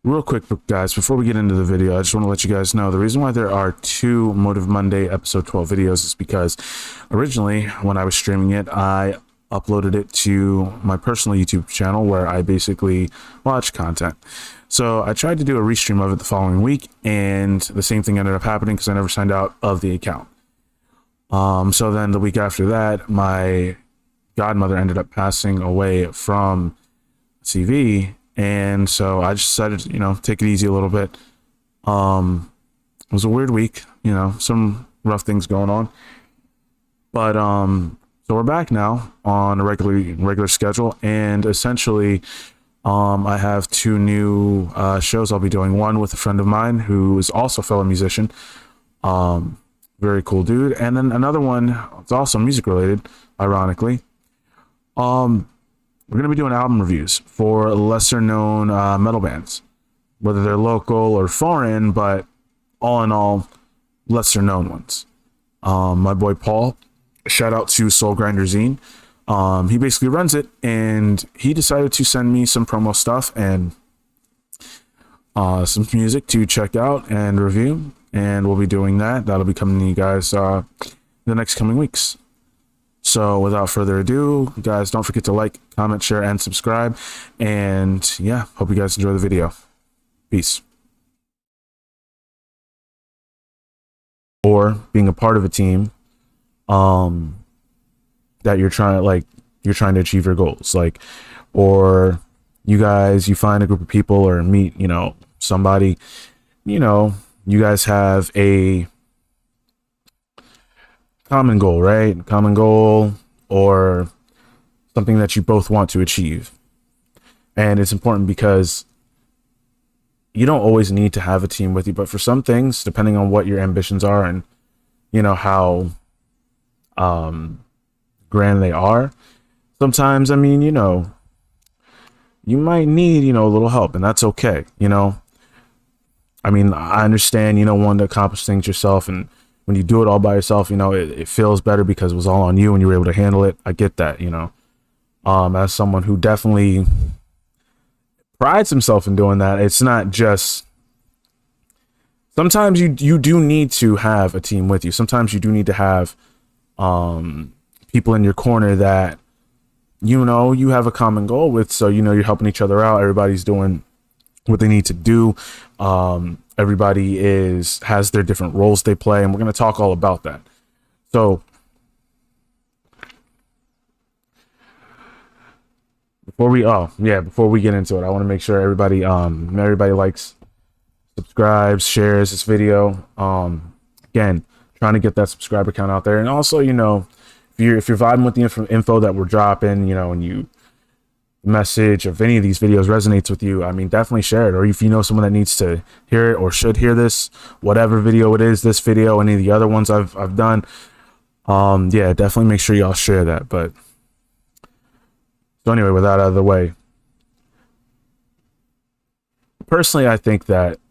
Real quick, guys, before we get into the video, I just want to let you guys know the reason why there are two Motive Monday episode 12 videos is because originally, when I was streaming it, I uploaded it to my personal YouTube channel where I basically watch content. So I tried to do a restream of it the following week, and the same thing ended up happening because I never signed out of the account. So then the week after that, my godmother ended up passing away from CV, and so I just decided to, take it easy a little bit. It was a weird week, some rough things going on. But so we're back now on a regular schedule, and essentially I have two new shows I'll be doing. One with a friend of mine who is also a fellow musician. Very cool dude. And then another one, it's also music related, ironically. We're going to be doing album reviews for lesser known metal bands, whether they're local or foreign, but all in all, lesser known ones. My boy Paul, shout out to Soul Grinder Zine. He basically runs it, and he decided to send me some promo stuff and some music to check out and review, and we'll be doing that. That'll be coming to you guys the next coming weeks. So without further ado, guys, don't forget to like, comment, share, and subscribe. And yeah, hope you guys enjoy the video. Peace. Or being a part of a team that you're trying to achieve your goals, or you find a group of people or meet, somebody, you guys have a common goal, right? Common goal, or something that you both want to achieve. And it's important because you don't always need to have a team with you, but for some things, depending on what your ambitions are and how grand they are, sometimes, you might need, a little help, and that's okay. I understand, wanting to accomplish things yourself, and when you do it all by yourself, it feels better because it was all on you and you were able to handle it. I get that, as someone who definitely prides himself in doing that. It's not just, sometimes you do need to have a team with you. Sometimes you do need to have people in your corner that you have a common goal with, so you're helping each other out. Everybody's doing what they need to do. Everybody has their different roles they play, and we're going to talk all about that. So before we get into it, I want to make sure everybody likes, subscribes, shares this video. Again, trying to get that subscriber count out there. And also, if you're vibing with the info that we're dropping, and you message of any of these videos resonates with you, definitely share it. Or if you know someone that needs to hear it or should hear this, whatever video it is, this video, any of the other ones I've done, yeah, definitely make sure y'all share that. But so anyway, with that out of the way, personally, I think that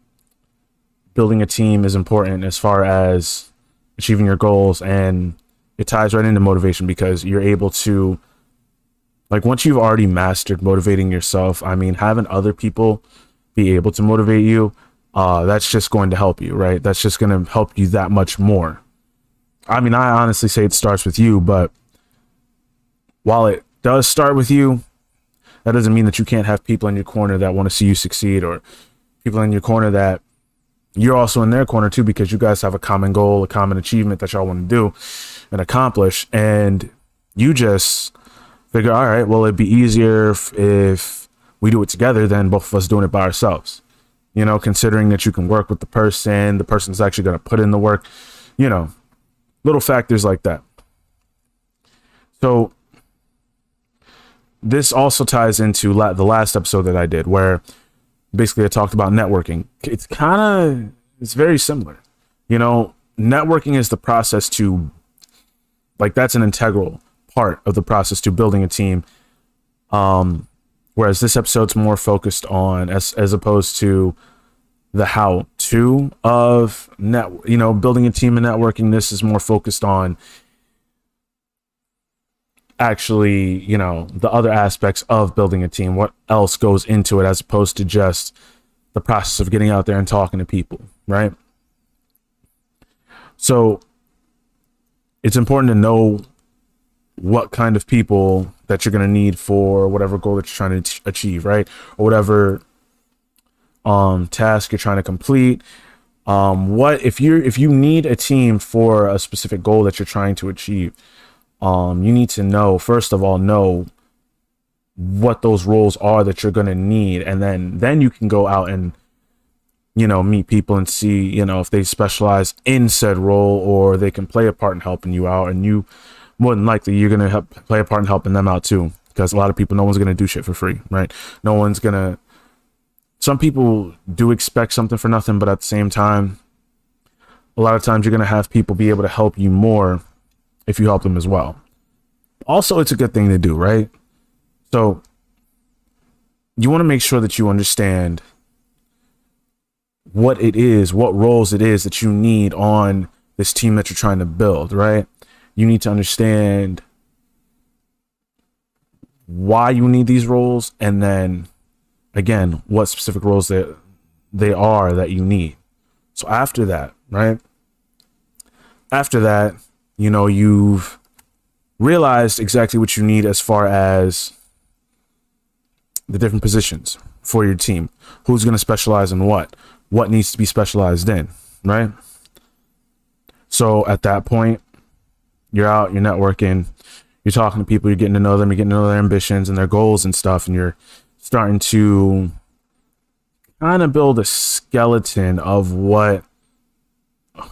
building a team is important as far as achieving your goals, and it ties right into motivation because you're able to, once you've already mastered motivating yourself, having other people be able to motivate you, that's just going to help you, right? That's just going to help you that much more. I honestly say it starts with you, but while it does start with you, that doesn't mean that you can't have people in your corner that want to see you succeed, or people in your corner that you're also in their corner too, because you guys have a common goal, a common achievement that y'all want to do and accomplish. And you just figure, all right, well, it'd be easier if we do it together than both of us doing it by ourselves. Considering that you can work with the person's actually going to put in the work, little factors like that. So this also ties into the last episode that I did, where basically I talked about networking. It's very similar. Networking is the process to, that's an integral part of the process to building a team. Whereas this episode's more focused on, as opposed to the how to of building a team and networking. This is more focused on actually, the other aspects of building a team, what else goes into it, as opposed to just the process of getting out there and talking to people, right? So it's important to know what kind of people that you're going to need for whatever goal that you're trying to achieve, right? Or whatever task you're trying to complete. What if you need a team for a specific goal that you're trying to achieve, you need to know, first of all, know what those roles are that you're going to need, and then you can go out and meet people and see if they specialize in said role, or they can play a part in helping you out, and you more than likely you're going to play a part in helping them out too, because a lot of people, no one's going to do shit for free, right? Some people do expect something for nothing, but at the same time, a lot of times you're going to have people be able to help you more if you help them as well. Also, it's a good thing to do, right? So you want to make sure that you understand what roles it is that you need on this team that you're trying to build, right? You need to understand why you need these roles, and then again, what specific roles they are that you need. So after that, right? After that, you've realized exactly what you need as far as the different positions for your team. Who's going to specialize in what needs to be specialized in, right? So at that point, you're out, you're networking, you're talking to people, you're getting to know them, you're getting to know their ambitions and their goals and stuff, and you're starting to kind of build a skeleton of what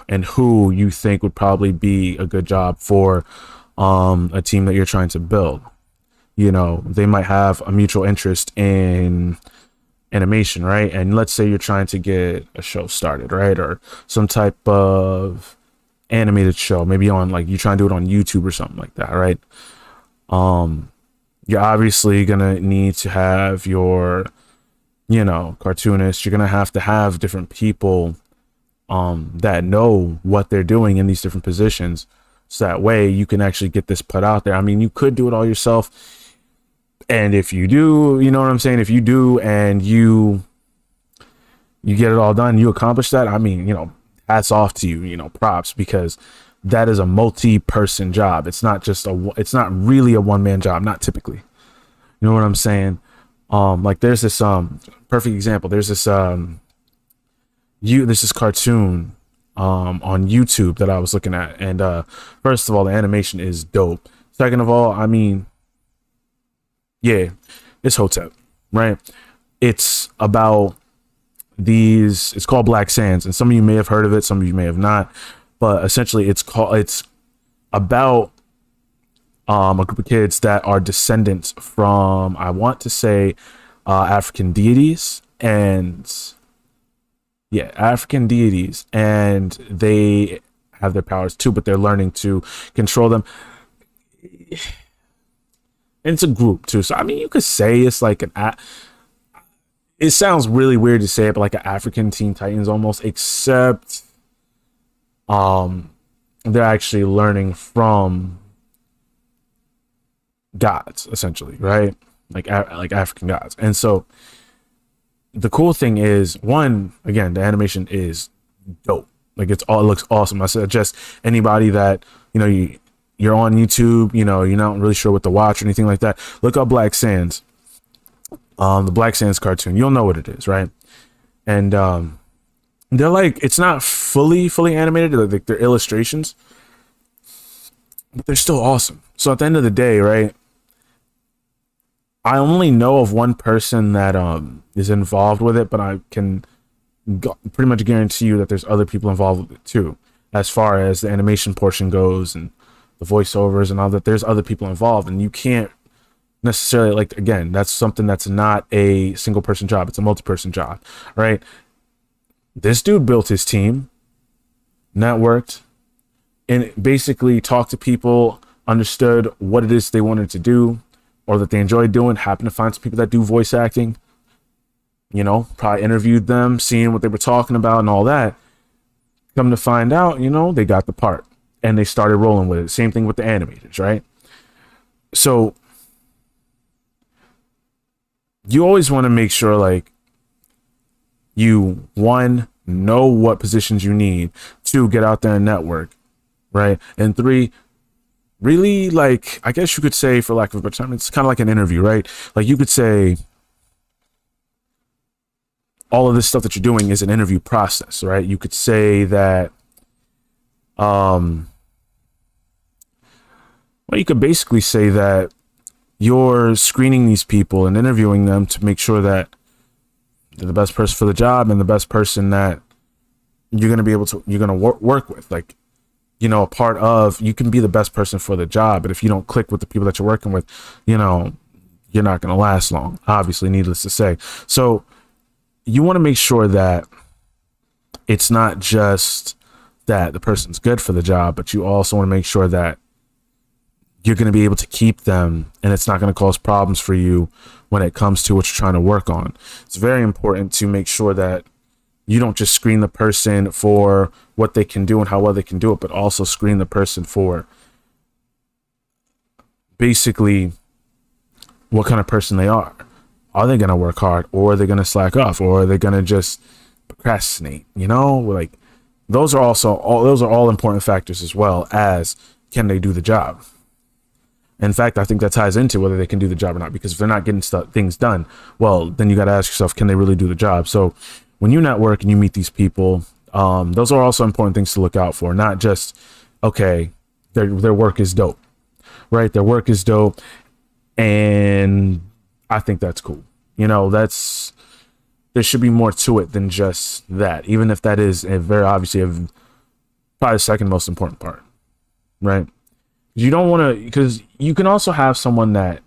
and who you think would probably be a good job for a team that you're trying to build. They might have a mutual interest in animation, right? And let's say you're trying to get a show started, right? Or some type of animated show, maybe on, like, you try and do it on YouTube or something like that, right? You're obviously gonna need to have your cartoonists. You're gonna have to have different people that know what they're doing in these different positions, so that way you can actually get this put out there. I mean, you could do it all yourself, and if you do, you know what I'm saying, if you do and you get it all done, you accomplish that, I mean, hats off to you, props, because that is a multi-person job. It's not really a one-man job, not typically. You know what I'm saying? Like, there's this perfect example. There's this this cartoon on YouTube that I was looking at, and first of all, the animation is dope. Second of all, I mean, yeah, it's Hotep, right? It's about it's called Black Sands, and some of you may have heard of it, some of you may have not, but essentially it's about a group of kids that are descendants from, I want to say, African deities, and they have their powers too, but they're learning to control them. And it's a group too, so I mean, you could say it's like it sounds really weird to say it, but like an African Teen Titans almost, except they're actually learning from gods, essentially, right? Like African gods. And so the cool thing is, one, again, the animation is dope. Like, it looks awesome. I suggest anybody that you're on YouTube, you're not really sure what to watch or anything like that, look up Black Sands. The Black Sands cartoon, you'll know what it is, right? And they're like, it's not fully animated, like they're illustrations, but they're still awesome. So at the end of the day, right, I only know of one person that is involved with it, but I can pretty much guarantee you that there's other people involved with it too, as far as the animation portion goes and the voiceovers and all that. There's other people involved, and you can't necessarily, like, again, that's something that's not a single person job, it's a multi-person job, right? This dude built his team, networked, and basically talked to people, understood what it is they wanted to do or that they enjoyed doing, happened to find some people that do voice acting, probably interviewed them, seeing what they were talking about and all that. Come to find out, they got the part and they started rolling with it. Same thing with the animators, right? So you always want to make sure, like, you, one, know what positions you need, two, get out there and network, right? And three, really, like, I guess you could say, for lack of a better term, it's kind of like an interview, right? Like, you could say all of this stuff that you're doing is an interview process, right? You could say that, well, you could basically say that you're screening these people and interviewing them to make sure that they're the best person for the job and the best person that you're going to be able to, you're going to work with. Like, you know, a part of, you can be the best person for the job, but if you don't click with the people that you're working with, you know, you're not going to last long, obviously, needless to say. So you want to make sure that it's not just that the person's good for the job, but you also want to make sure that you're going to be able to keep them and it's not going to cause problems for you when it comes to what you're trying to work on. It's very important to make sure that you don't just screen the person for what they can do and how well they can do it, but also screen the person for basically what kind of person they are. Are they going to work hard, or are they going to slack off, or are they going to just procrastinate? You know, like, those are all important factors, as well as, can they do the job? In fact, I think that ties into whether they can do the job or not, because if they're not getting things done, well, then you got to ask yourself, can they really do the job? So when you network and you meet these people, those are also important things to look out for. Not just, okay, their work is dope, right? Their work is dope, and I think that's cool. You know, there should be more to it than just that, even if that is very obviously probably the second most important part, right? You don't want to, because you can also have someone that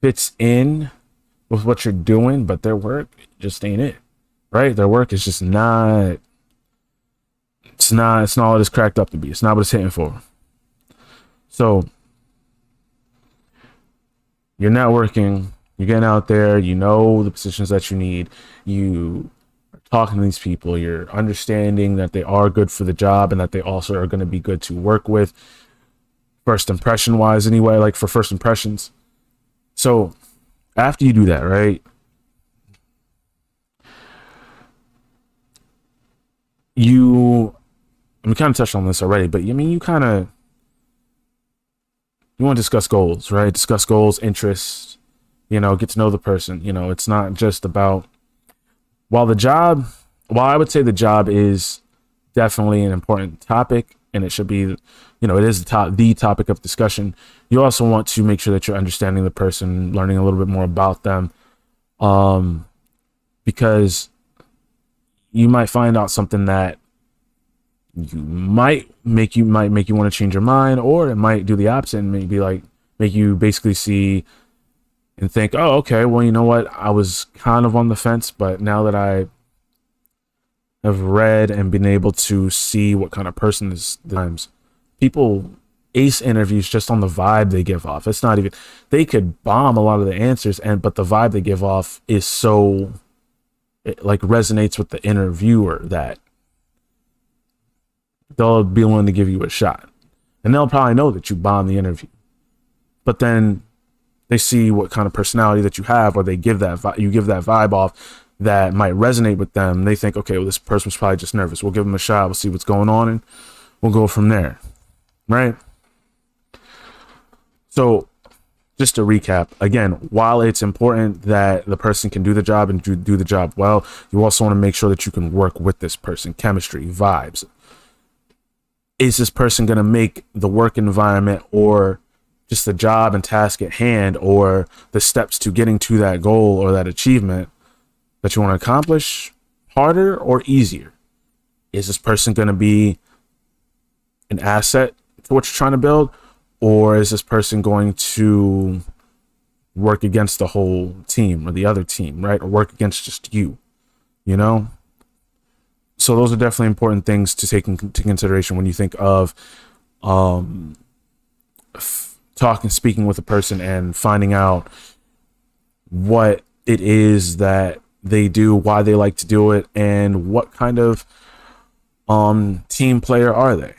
fits in with what you're doing, but their work just ain't it, right? Their work is just not, it's not what it's cracked up to be. It's not what it's hitting for. So you're networking, you're getting out there, you know the positions that you need, you are talking to these people, you're understanding that they are good for the job and that they also are going to be good to work with. First impression wise, anyway, like for first impressions. So after you do that, right, we kind of touched on this already, but I mean, you want to discuss goals, right? Discuss goals, interests, you know, get to know the person. You know, it's not just about, while I would say the job is definitely an important topic, and it should be, you know, it is the topic of discussion. You also want to make sure that you're understanding the person, learning a little bit more about them, because you might find out something that might make you want to change your mind, or it might do the opposite and maybe like make you basically see and think, oh, okay, well, you know what, I was kind of on the fence, but now that I have read and been able to see what kind of person is, times people ace interviews just on the vibe they give off. It's not even, they could bomb a lot of the answers, but the vibe they give off is so, it like resonates with the interviewer that they'll be willing to give you a shot, and they'll probably know that you bombed the interview, but then they see what kind of personality that you have, or they give that you give that vibe off that might resonate with them. They think, okay, well, this person was probably just nervous. We'll give them a shot. We'll see what's going on, and we'll go from there, right? So just to recap, again, while it's important that the person can do the job and do the job well, you also want to make sure that you can work with this person. Chemistry, vibes. Is this person going to make the work environment, or just the job and task at hand, or the steps to getting to that goal or that achievement that you want to accomplish, harder or easier? Is this person going to be an asset to what you're trying to build, or is this person going to work against the whole team or the other team, right? Or work against just you, you know? So those are definitely important things to take into consideration when you think of speaking with a person and finding out what it is that they do, why they like to do it, and what kind of team player are they.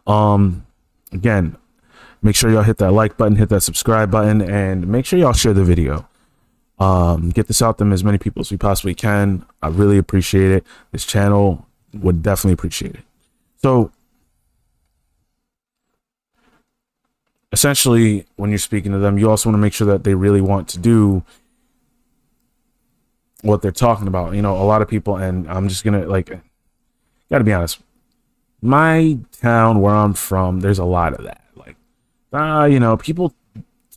Again, make sure y'all hit that like button, hit that subscribe button, and make sure y'all share the video. Get this out to as many people as we possibly can. I really appreciate it. This channel would definitely appreciate it. So essentially, when you're speaking to them, you also want to make sure that they really want to do what they're talking about. You know, a lot of people, and I'm just gonna gotta be honest, my town where I'm from, there's a lot of that. You know, people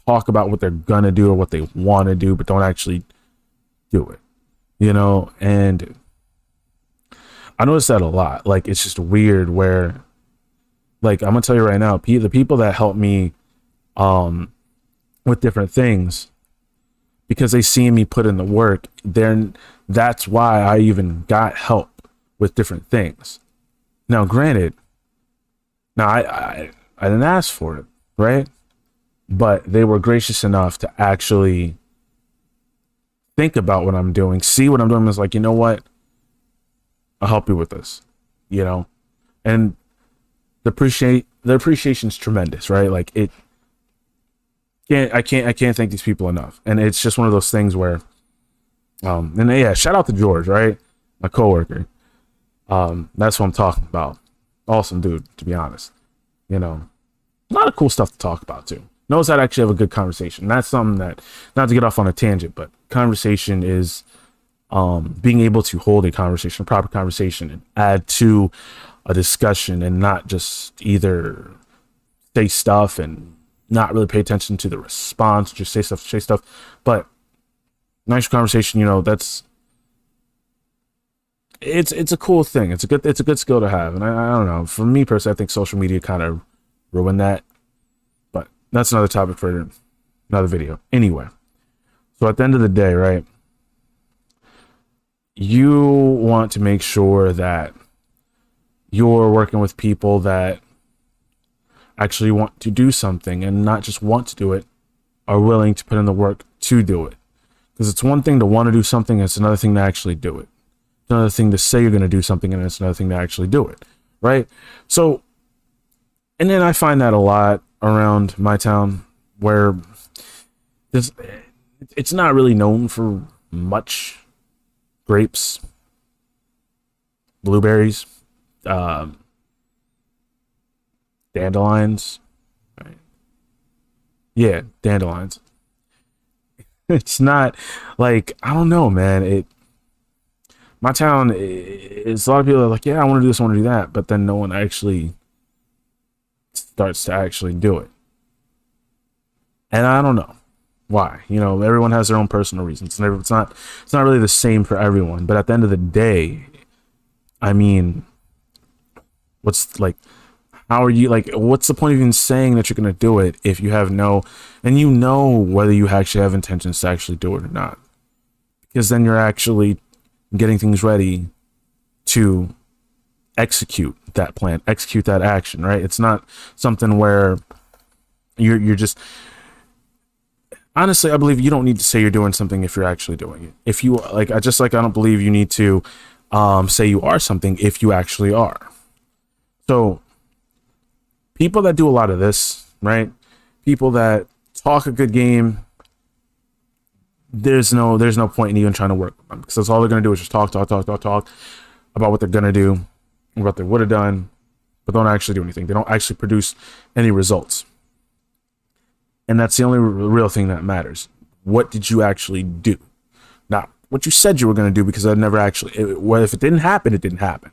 talk about what they're gonna do or what they want to do, but don't actually do it. You know, and I notice that a lot. Like, it's just weird where, like, I'm gonna tell you right now, the people that help me with different things, because they see me put in the work, then that's why I even got help with different things. Now, granted, I didn't ask for it, right? But they were gracious enough to actually think about what I'm doing, see what I'm doing, is like, you know what? I'll help you with this, you know? And the appreciation's tremendous, right? Like, I can't thank these people enough. And it's just one of those things where, and yeah, shout out to George, right? My coworker. That's what I'm talking about. Awesome dude, to be honest. You know, a lot of cool stuff to talk about too. Knows how to actually have a good conversation. That's something that, not to get off on a tangent, but conversation is being able to hold a conversation, a proper conversation, and add to a discussion, and not just either say stuff and not really pay attention to the response, just say stuff. But nice conversation, you know, it's a cool thing. It's a good skill to have. And I don't know, for me personally, I think social media kind of ruined that, but that's another topic for another video. Anyway, so at the end of the day, right, you want to make sure that you're working with people that actually want to do something, and not just want to do it, are willing to put in the work to do it. Because it's one thing to want to do something, it's another thing to actually do it. It's another thing to say you're going to do something, and it's another thing to actually do it, right? So, and then I find that a lot around my town, where it's not really known for much. Grapes, blueberries, dandelions, right? Yeah, dandelions. It's not like, I don't know, man. My town is, a lot of people are like, yeah, I want to do this, I want to do that, but then no one actually starts to actually do it. And I don't know why. You know, everyone has their own personal reasons, and it's not really the same for everyone. But at the end of the day, I mean, how are you, like, what's the point of even saying that you're going to do it if you have and you know whether you actually have intentions to actually do it or not? Because then you're actually getting things ready to execute that plan, execute that action, right? It's not something where you're just, honestly, I believe you don't need to say you're doing something if you're actually doing it. If you, like, I don't believe you need to say you are something if you actually are. So people that do a lot of this, right? People that talk a good game, there's no point in even trying to work with them, because that's all they're going to do is just talk about what they're going to do, what they would have done, but don't actually do anything. They don't actually produce any results. And that's the only real thing that matters. What did you actually do? Not what you said you were going to do, because I never actually, if it didn't happen, it didn't happen.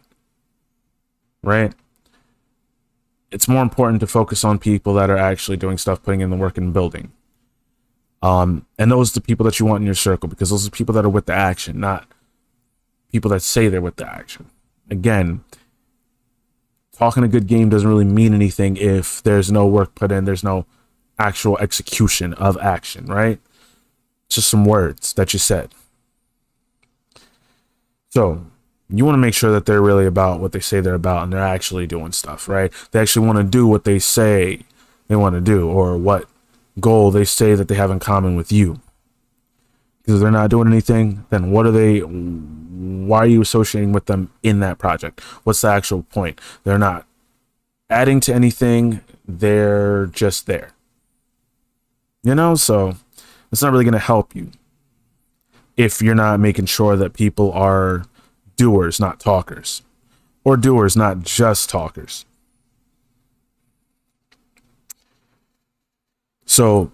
Right? It's more important to focus on people that are actually doing stuff, putting in the work, and building. And those are the people that you want in your circle, because those are people that are with the action, not people that say they're with the action. Again, talking a good game doesn't really mean anything if there's no work put in, there's no actual execution of action, right? It's just some words that you said. So you want to make sure that they're really about what they say they're about, and they're actually doing stuff, right? They actually want to do what they say they want to do, or what goal they say that they have in common with you. Because if they're not doing anything, then why are you associating with them in that project? What's the actual point? They're not adding to anything, they're just there. You know, so it's not really going to help you. if you're not making sure that people are doers, not talkers, or doers, not just talkers. So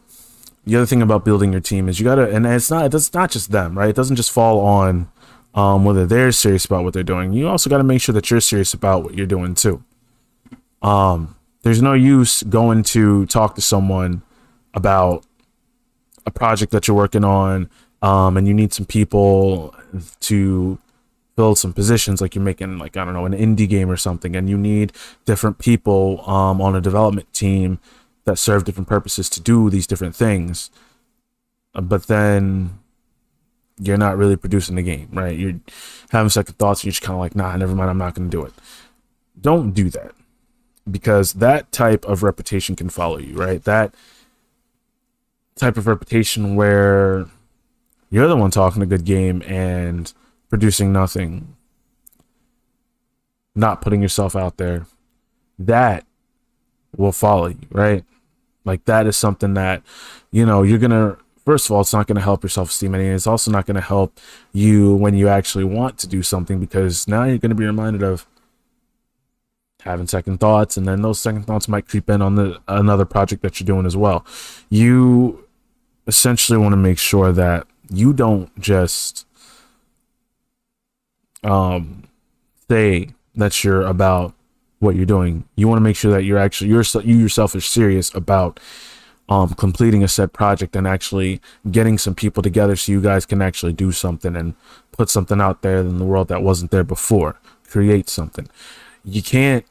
the other thing about building your team is you gotta, and it's not just them, right? It doesn't just fall on whether they're serious about what they're doing. You also got to make sure that you're serious about what you're doing too. There's no use going to talk to someone about a project that you're working on, and you need some people to fill some positions, like you're making, like, I don't know, an indie game or something, and you need different people on a development team that serve different purposes to do these different things. But then you're not really producing the game, right? You're having second thoughts, and you're just kind of like, nah, never mind, I'm not going to do it. Don't do that, because that type of reputation can follow you, right? That type of reputation where you're the one talking a good game and producing nothing, not putting yourself out there, that will follow you, right? Like, that is something that, you know, you're gonna, first of all, it's not going to help your self-esteem, and it's also not going to help you when you actually want to do something, because now you're going to be reminded of having second thoughts, and then those second thoughts might creep in on another project that you're doing as well. You essentially want to make sure that you don't just say that you're about what you're doing. You want to make sure that you yourself are serious about completing a set project and actually getting some people together so you guys can actually do something and put something out there in the world that wasn't there before. Create something. You can't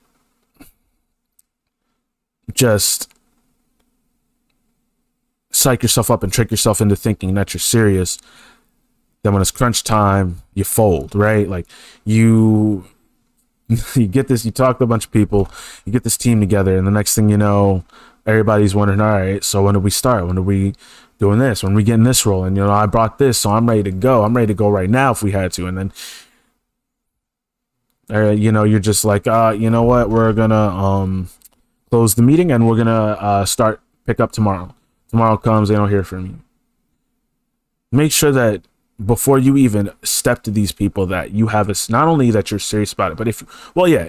just psych yourself up and trick yourself into thinking that you're serious. Then when it's crunch time, you fold, right? Like, you get this, you talk to a bunch of people, you get this team together, and the next thing you know, everybody's wondering, all right, so when do we start? When are we doing this? When are we getting this rolling? You know, I brought this, so I'm ready to go. I'm ready to go right now if we had to. And then, you know, you're just like, you know what? We're going to close the meeting, and we're going to pick up tomorrow. Tomorrow comes, they don't hear from you. Make sure that before you even step to these people, that you have not only that you're serious about it, but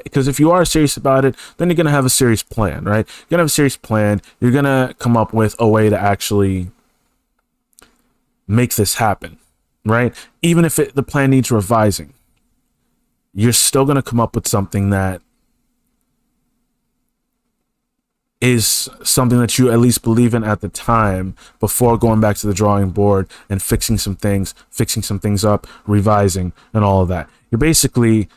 because if you are serious about it, then you're going to have a serious plan, right? You're going to have a serious plan. You're going to come up with a way to actually make this happen, right? Even if the plan needs revising, you're still going to come up with something that is something that you at least believe in at the time, before going back to the drawing board and fixing some things up, revising, and all of that. You're basically,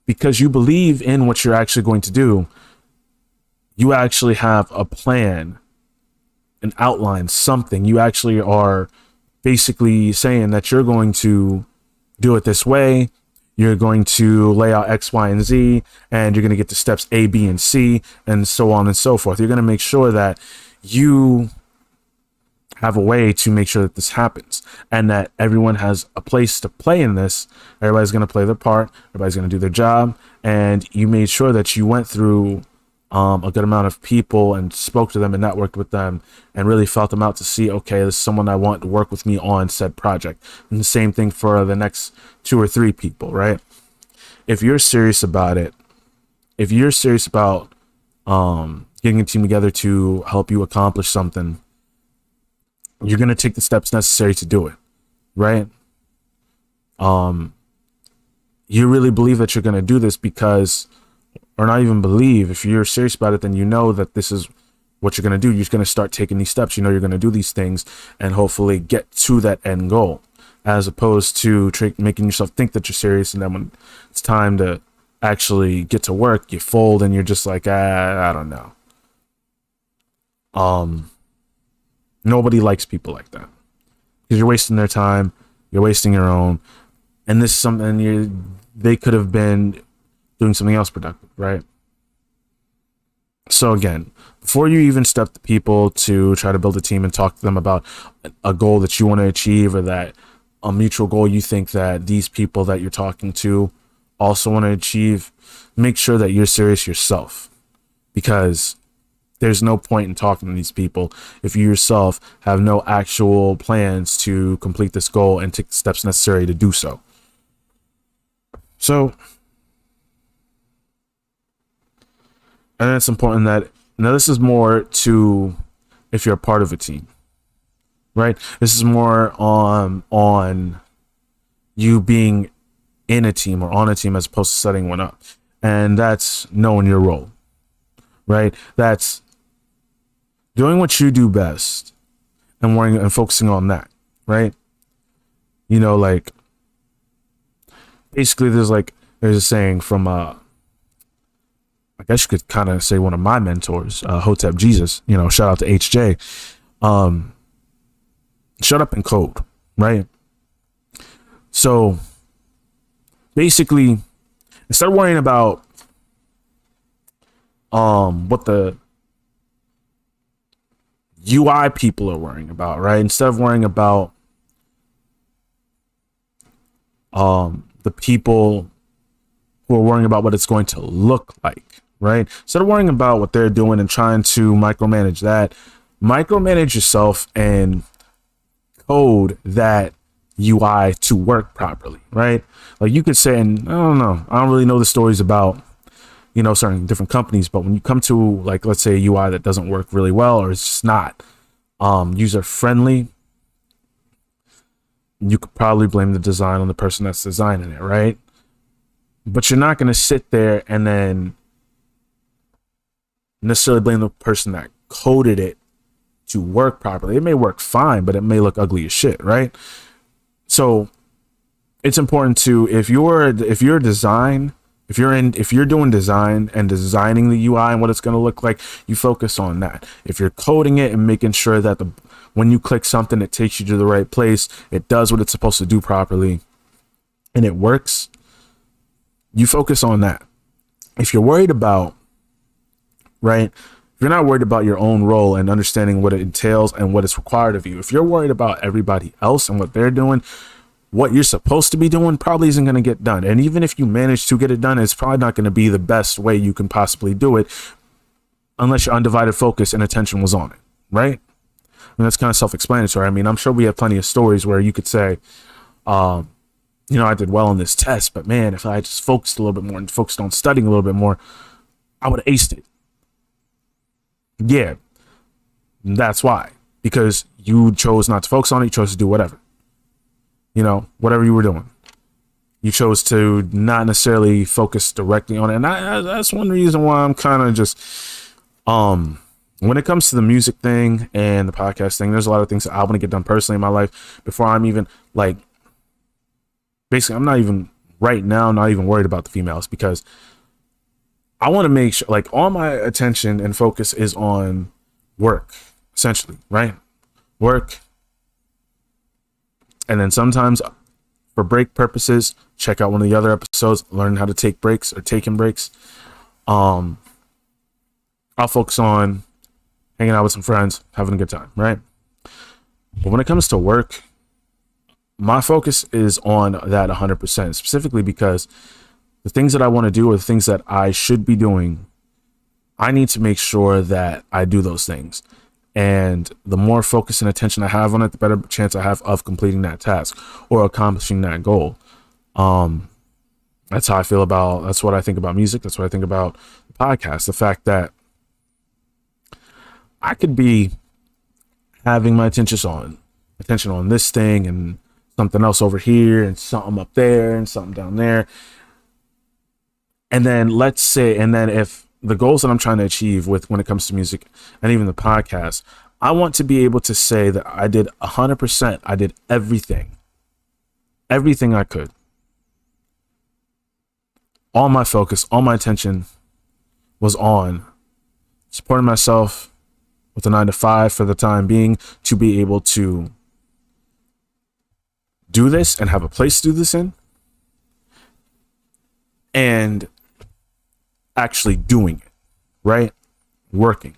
because you believe in what you're actually going to do, you actually have a plan, an outline, something. You actually are basically saying that you're going to do it this way. You're going to lay out X, Y, and Z, and you're going to get to steps A, B, and C, and so on and so forth. You're going to make sure that you have a way to make sure that this happens, and that everyone has a place to play in this. Everybody's going to play their part. Everybody's going to do their job. And you made sure that you went through a good amount of people and spoke to them and networked with them and really felt them out to see, okay, this is someone I want to work with me on said project. And the same thing for the next 2 or 3 people, right? If you're serious about it, if you're serious about getting a team together to help you accomplish something, you're going to take the steps necessary to do it, right? You really believe that you're going to do this because, or not even believe, if you're serious about it, then you know that this is what you're going to do. You're just going to start taking these steps. You know you're going to do these things and hopefully get to that end goal, as opposed to making yourself think that you're serious, and then when it's time to actually get to work, you fold and you're just like, I don't know. Nobody likes people like that, because you're wasting their time, you're wasting your own, and this is something they could have been doing something else productive, right? So again, before you even step to people to try to build a team and talk to them about a goal that you want to achieve, or that a mutual goal you think that these people that you're talking to also want to achieve, make sure that you're serious yourself. Because There's no point in talking to these people if you yourself have no actual plans to complete this goal and take the steps necessary to do so. So, and it's important that, now this is more to if you're a part of a team, right? This is more on you being in a team or on a team as opposed to setting one up. And that's knowing your role, right? That's doing what you do best and worrying and focusing on that, right? You know, like, basically there's a saying from I guess you could kind of say one of my mentors, Hotep Jesus, you know, shout out to HJ. Shut up and code, right? So basically, instead of worrying about what the UI people are worrying about, right? Instead of worrying about the people who are worrying about what it's going to look like, right? Instead of worrying about what they're doing and trying to micromanage that, micromanage yourself and code that UI to work properly, right? Like you could say, and I don't know, I don't really know the stories about, you know, certain different companies, but when you come to, like, let's say a UI that doesn't work really well, or it's just not user friendly, you could probably blame the design on the person that's designing it, right? But you're not going to sit there and then necessarily blame the person that coded it to work properly. It may work fine, but it may look ugly as shit, right? So it's important to, if you're doing design and designing the UI and what it's going to look like, you focus on that. If you're coding it and making sure that when you click something, it takes you to the right place, it does what it's supposed to do properly, and it works, you focus on that. If you're worried about, right, if you're not worried about your own role and understanding what it entails and what is required of you, if you're worried about everybody else and what they're doing, what you're supposed to be doing probably isn't going to get done. And even if you manage to get it done, it's probably not going to be the best way you can possibly do it unless your undivided focus and attention was on it, right? And that's kind of self-explanatory. I mean, I'm sure we have plenty of stories where you could say, you know, I did well on this test, but man, if I just focused a little bit more and focused on studying a little bit more, I would have aced it. Yeah, that's why. Because you chose not to focus on it, you chose to do whatever. You know, whatever you were doing. You chose to not necessarily focus directly on it. And that's one reason why I'm kind of just, when it comes to the music thing and the podcast thing, there's a lot of things that I want to get done personally in my life before I'm even, like, basically, I'm not even, right now, not even worried about the females, because I want to make sure, like, all my attention and focus is on work, essentially, right? Work. And then sometimes for break purposes, check out one of the other episodes, learn how to take breaks or taking breaks. I'll focus on hanging out with some friends, having a good time, right? But when it comes to work, my focus is on that 100%, specifically because the things that I want to do or the things that I should be doing, I need to make sure that I do those things. And the more focus and attention I have on it, the better chance I have of completing that task or accomplishing that goal. That's how I feel about, that's what I think about music. That's what I think about the podcast. The fact that I could be having my attention on this thing and something else over here and something up there and something down there. And then let's say, and then if the goals that I'm trying to achieve with when it comes to music and even the podcast, I want to be able to say that I did 100%. I did everything I could. All my focus, all my attention was on supporting myself with a 9-to-5 for the time being, to be able to do this and have a place to do this in, and actually doing it, right? Working.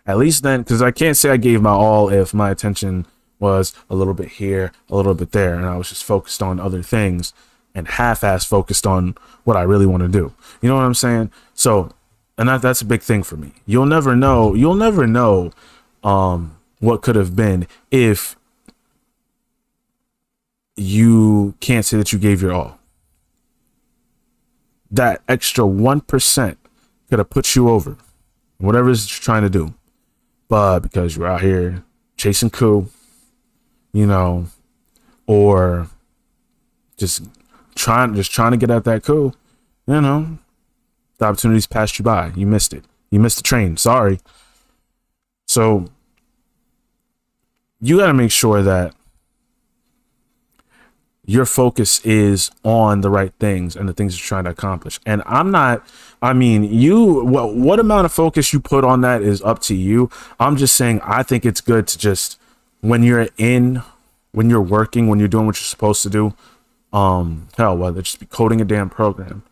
At least then, because I can't say I gave my all if my attention was a little bit here, a little bit there, and I was just focused on other things and half-ass focused on what I really want to do. You know what I'm saying? So And that's a big thing for me. You'll never know. What could have been if you can't say that you gave your all. That extra 1% could have put you over, whatever it is you're trying to do. But because you're out here chasing coup, or just trying to get at that coup, the opportunities passed you by. You missed it. You missed the train. Sorry. So you got to make sure that your focus is on the right things and the things you're trying to accomplish. And what amount of focus you put on that is up to you. I'm just saying, I think it's good to just, when you're working, when you're doing what you're supposed to do, whether it's just be coding a damn program,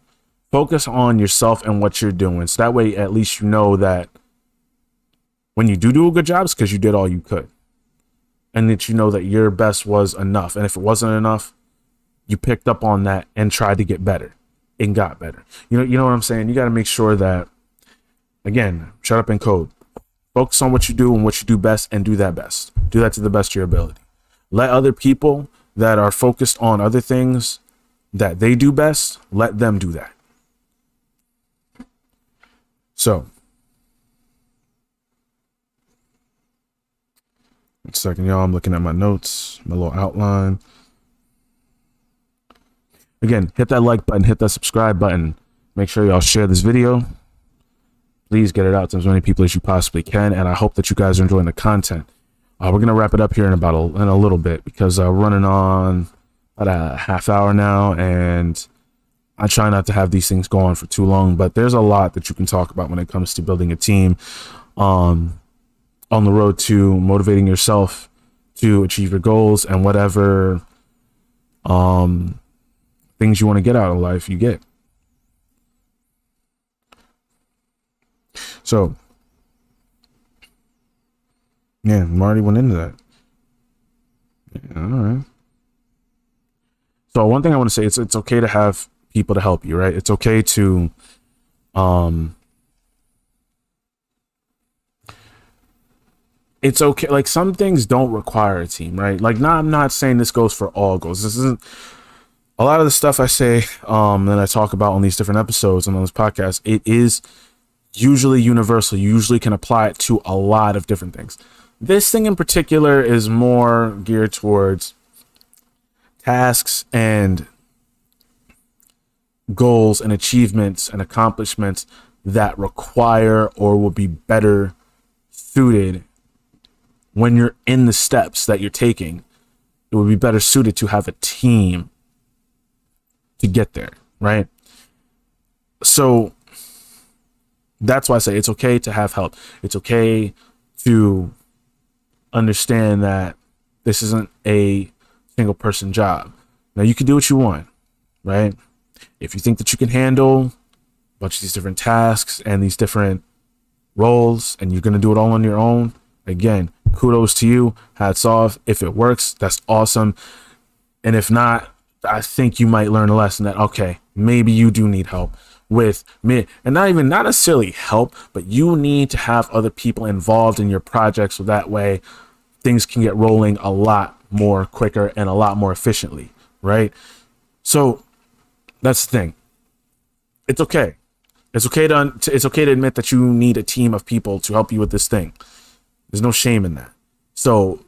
focus on yourself and what you're doing. So that way, at least you know that when you do a good job, it's because you did all you could. And that you know that your best was enough. And if it wasn't enough, you picked up on that and tried to get better and got better. You know what I'm saying? You got to make sure that, again, shut up and code. Focus on what you do and what you do best, and do that best. Do that to the best of your ability. Let other people that are focused on other things that they do best, let them do that. So, one second, y'all. I'm looking at my notes, my little outline. Again, hit that like button, hit that subscribe button. Make sure y'all share this video. Please get it out to as many people as you possibly can. And I hope that you guys are enjoying the content. We're going to wrap it up here in a little bit, because we're running on about a half hour now. And I try not to have these things go on for too long. But there's a lot that you can talk about when it comes to building a team. On the road to motivating yourself to achieve your goals, and whatever things you want to get out of life, you get. So, yeah, Marty went into that. Yeah, all right. So one thing I want to say, it's okay to have people to help you, right? It's okay to it's okay. Like, some things don't require a team, right? Like, I'm not saying this goes for all goals. This isn't a lot of the stuff I say, that I talk about on these different episodes and on this podcast. It is usually universal. You usually can apply it to a lot of different things. This thing in particular is more geared towards tasks and goals and achievements and accomplishments that require or will be better suited when you're in the steps that you're taking. It would be better suited to have a team to get there, right? So that's why I say it's okay to have help. It's okay to understand that this isn't a single person job. Now, you can do what you want, right? If you think that you can handle a bunch of these different tasks and these different roles, and you're going to do it all on your own, again, kudos to you. Hats off. If it works, that's awesome. And if not, I think you might learn a lesson that, okay, maybe you do need help with me, and not necessarily help, but you need to have other people involved in your project, so that way things can get rolling a lot more quicker and a lot more efficiently, right? So that's the thing. It's okay. It's okay to admit that you need a team of people to help you with this thing. There's no shame in that. So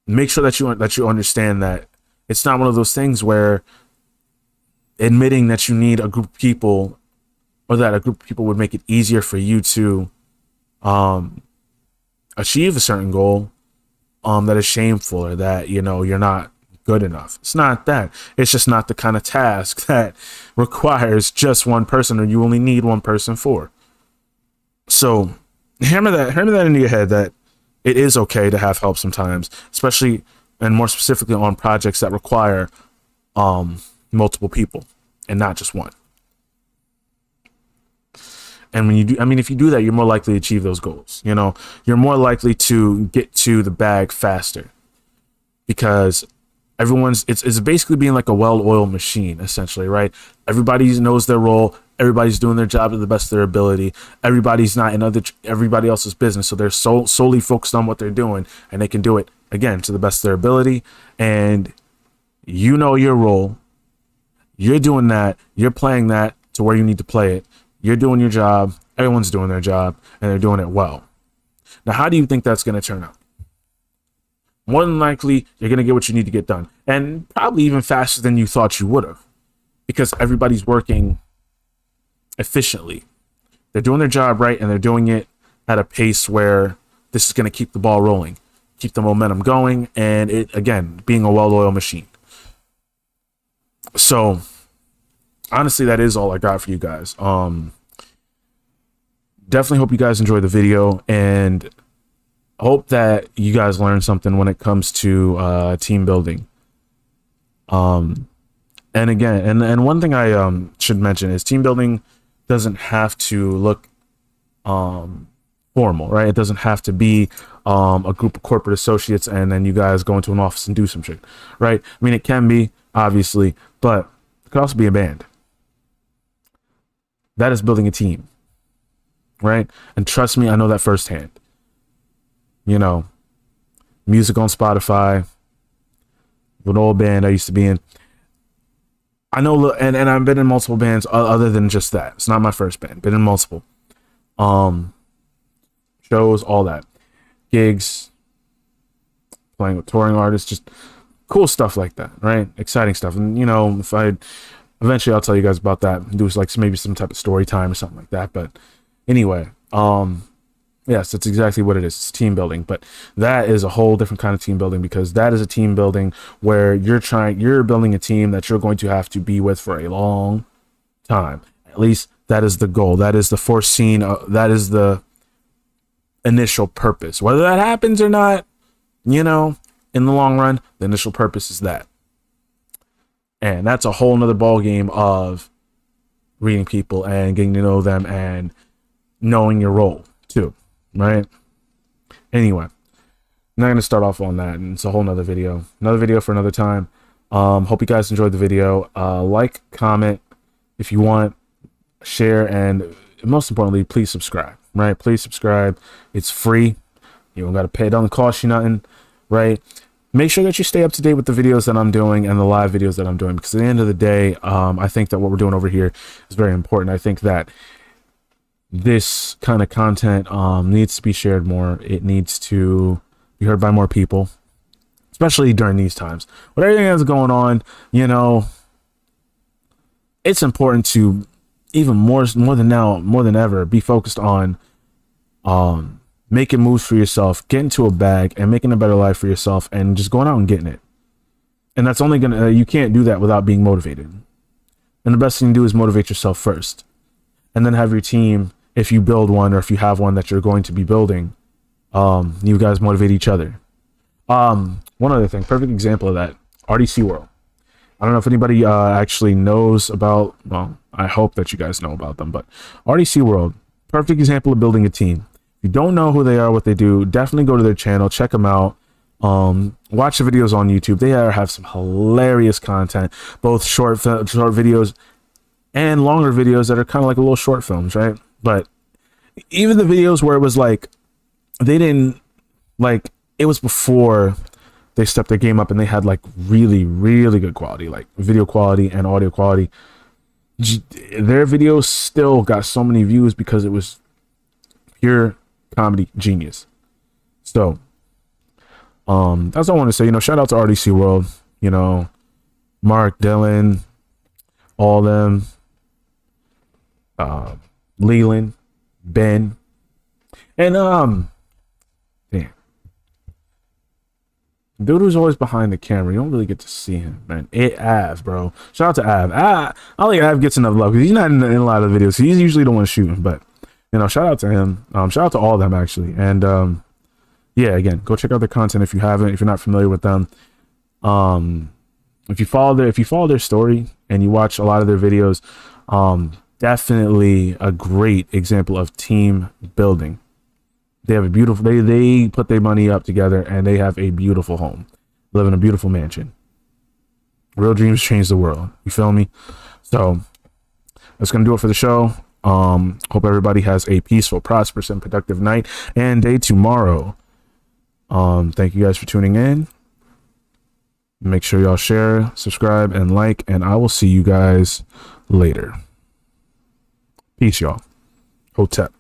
make sure that you understand that it's not one of those things where admitting that you need a group of people, or that a group of people would make it easier for you to achieve a certain goal, that is shameful, or that, you're not good enough. It's not that. It's just not the kind of task that requires just one person, or you only need one person for. So hammer that into your head, that it is okay to have help sometimes, especially and more specifically on projects that require multiple people and not just one. And when you do, if you do that, you're more likely to achieve those goals. You're more likely to get to the bag faster, because it's basically being like a well-oiled machine, essentially, right? Everybody knows their role. Everybody's doing their job to the best of their ability. Everybody's not in everybody else's business, so they're solely focused on what they're doing, and they can do it again to the best of their ability. And you know your role. You're doing that. You're playing that to where you need to play it. You're doing your job. Everyone's doing their job, and they're doing it well. Now, how do you think that's going to turn out? More than likely, you're going to get what you need to get done, and probably even faster than you thought you would have, because everybody's working efficiently. They're doing their job right, and they're doing it at a pace where this is going to keep the ball rolling, keep the momentum going, and it, again, being a well-oiled machine. So, honestly, that is all I got for you guys. Definitely hope you guys enjoyed the video, and hope that you guys learned something when it comes to team building. And again, and one thing I should mention is team building doesn't have to look formal, right? It doesn't have to be a group of corporate associates and then you guys go into an office and do some shit, right? I mean, it can be, obviously, but it could also be a band. That is building a team, right? And trust me, I know that firsthand. You know, music on Spotify, with an old band I used to be in. I know, and I've been in multiple bands other than just that. It's not my first band. Been in multiple shows, all that, gigs, playing with touring artists, just cool stuff like that, right? Exciting stuff. And you know, if I eventually, I'll tell you guys about that. Do like maybe some type of story time or something like that. But anyway, yes, that's exactly what it is. It's team building, but that is a whole different kind of team building, because that is a team building where you're building a team that you're going to have to be with for a long time. At least that is the goal. That is the foreseen. That is the initial purpose. Whether that happens or not, you know, in the long run, the initial purpose is that. And that's a whole nother ball game of reading people and getting to know them and knowing your role too. Right. Anyway, I'm not going to start off on that, and it's a whole nother video for another time. Hope you guys enjoyed the video. Like, comment if you want, share, and most importantly, please subscribe. Right? Please subscribe. It's free. You don't got to pay. It doesn't cost you nothing. Right? Make sure that you stay up to date with the videos that I'm doing and the live videos that I'm doing, because at the end of the day, I think that what we're doing over here is very important. I think that this kind of content needs to be shared more. It needs to be heard by more people, especially during these times. With everything that's going on, you know, it's important to even more than ever, be focused on making moves for yourself, getting to a bag and making a better life for yourself, and just going out and getting it. And that's only gonna you can't do that without being motivated. And the best thing to do is motivate yourself first, and then have your team, if you build one or if you have one that you're going to be building, you guys motivate each other. One other thing, perfect example of that, RDC World. I don't know if anybody actually knows about, well, I hope that you guys know about them, but RDC World, perfect example of building a team. If you don't know who they are, what they do, definitely go to their channel, check them out. Watch the videos on YouTube. They have some hilarious content, both short videos and longer videos that are kind of like a little short films, right? But even the videos where it was like, they didn't, like, it was before they stepped their game up and they had like really, really good quality, like video quality and audio quality. Their videos still got so many views because it was pure comedy genius. So, that's all I want to say. You know, shout out to RDC World, you know, Mark, Dylan, all them, Leland, Ben, and damn, dude who's always behind the camera, you don't really get to see him, man. Av, bro. Shout out to Av. I don't think Av gets enough love because he's not in a lot of the videos. He's usually the one shooting, but you know, shout out to him. Shout out to all of them actually. And yeah, again, go check out their content if you haven't, if you're not familiar with them. If you follow their story and you watch a lot of their videos, definitely a great example of team building. They have a beautiful, they put their money up together and they have a beautiful home, live in a beautiful mansion. Real dreams change the world. You feel me? So that's going to do it for the show. Hope everybody has a peaceful, prosperous, and productive night and day tomorrow. Thank you guys for tuning in. Make sure y'all share, subscribe, and like, and I will see you guys later. Peace, y'all. Hotep.